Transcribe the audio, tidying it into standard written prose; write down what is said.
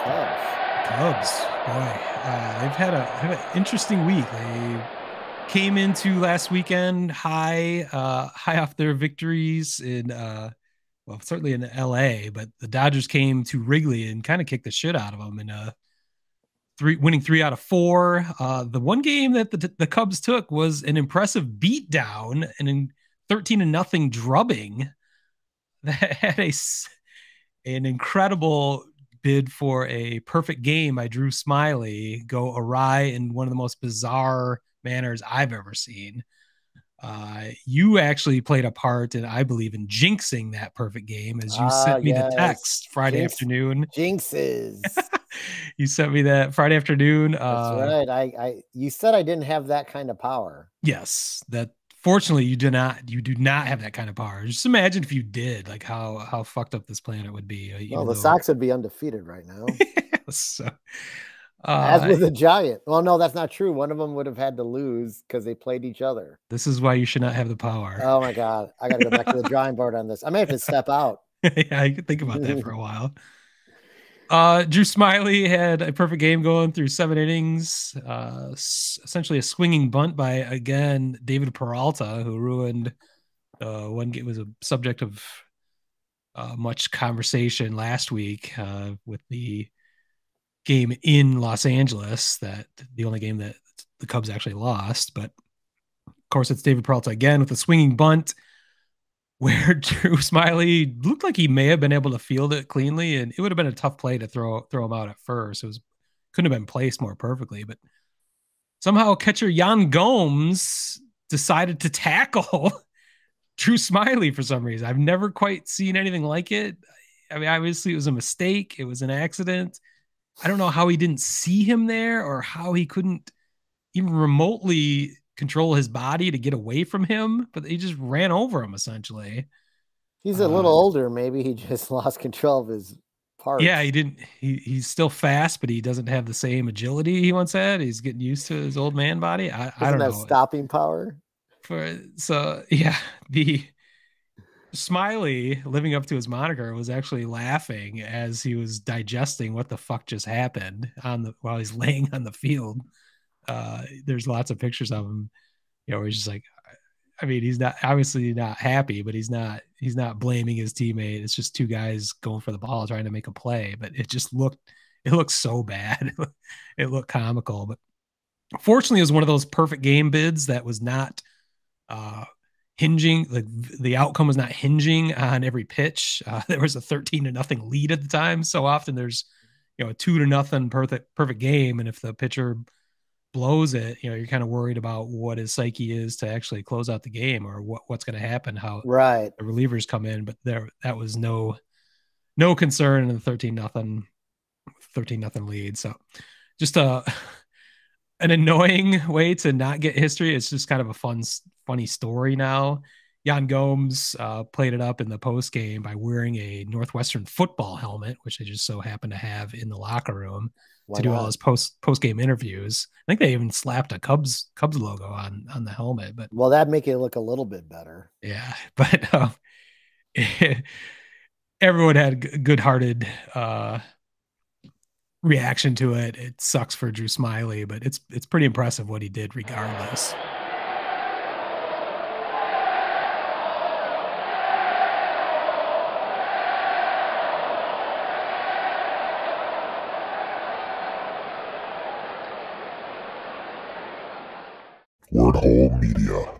Cubs. Cubs, boy, they've had an interesting week. They came into last weekend high off their victories in well, certainly in LA, but the Dodgers came to Wrigley and kind of kicked the shit out of them, and winning 3 out of 4. The one game that the Cubs took was an impressive beatdown and a 13-0 drubbing that had an incredible bid for a perfect game by Drew Smyly go awry in one of the most bizarre manners I've ever seen. You actually played a part in, I believe, in jinxing that perfect game as you Ah, sent me the yes. text Friday afternoon. Jinxes. You sent me that Friday afternoon. That's right. You said I didn't have that kind of power. Yes, that fortunately you do not have that kind of power. Just imagine if you did, like how fucked up this planet would be, Well, even the though Sox would be undefeated right now. so, As uh with the Giant. Well, no, that's not true. One of them would have had to lose because they played each other. this is why you should not have the power. Oh my God. I got to go back to the drawing board on this. I may have to step out. Yeah, you could think about that for a while. Drew Smyly had a perfect game going through 7 innings. Essentially a swinging bunt by again David Peralta, who ruined one game. Was a subject of much conversation last week with the game in Los Angeles. That the only game that the Cubs actually lost, but of course it's David Peralta again with a swinging bunt where Drew Smyly looked like he may have been able to field it cleanly, and it would have been a tough play to throw him out at first. It was couldn't have been placed more perfectly, but somehow catcher Yan Gomes decided to tackle Drew Smyly for some reason. I've never quite seen anything like it. I mean, obviously it was a mistake. It was an accident. I don't know how he didn't see him there or how he couldn't even remotely control his body to get away from him, but he just ran over him essentially. He's a little Uh, older. Maybe he just lost control of his yeah, parts. he didn't. He's still fast, but he doesn't have the same agility he once had. He's getting used to his old man body. I Doesn't don't have know. stopping power. Yeah, the Smiley living up to his moniker was actually laughing as he was digesting what the fuck just happened on the while he's laying on the field. There's lots of pictures of him, where he's just like, I mean, he's not obviously not happy, but he's not blaming his teammate. It's just two guys going for the ball trying to make a play, but it looked so bad. It looked comical, but fortunately, it was one of those perfect game bids that was not uh, hinging. Like the outcome was not hinging on every pitch. There was a 13-0 lead at the time. So often there's a 2-0 perfect game, and if the pitcher blows it, you're kind of worried about what his psyche is to actually close out the game or what's going to happen, how Right. the relievers come in. But that was no concern in the 13-0 lead. So just an annoying way to not get history. It's just kind of a funny story now. Yan Gomes played it up in the post game by wearing a Northwestern football helmet, which they just so happened to have in the locker room to Why do all not? his post game interviews. I think they even slapped a Cubs logo on the helmet. But Well, that'd make it look a little bit better. yeah, but everyone had good hearted reaction to it. It sucks for Drew Smyly, but it's pretty impressive what he did regardless. Word Hole Media.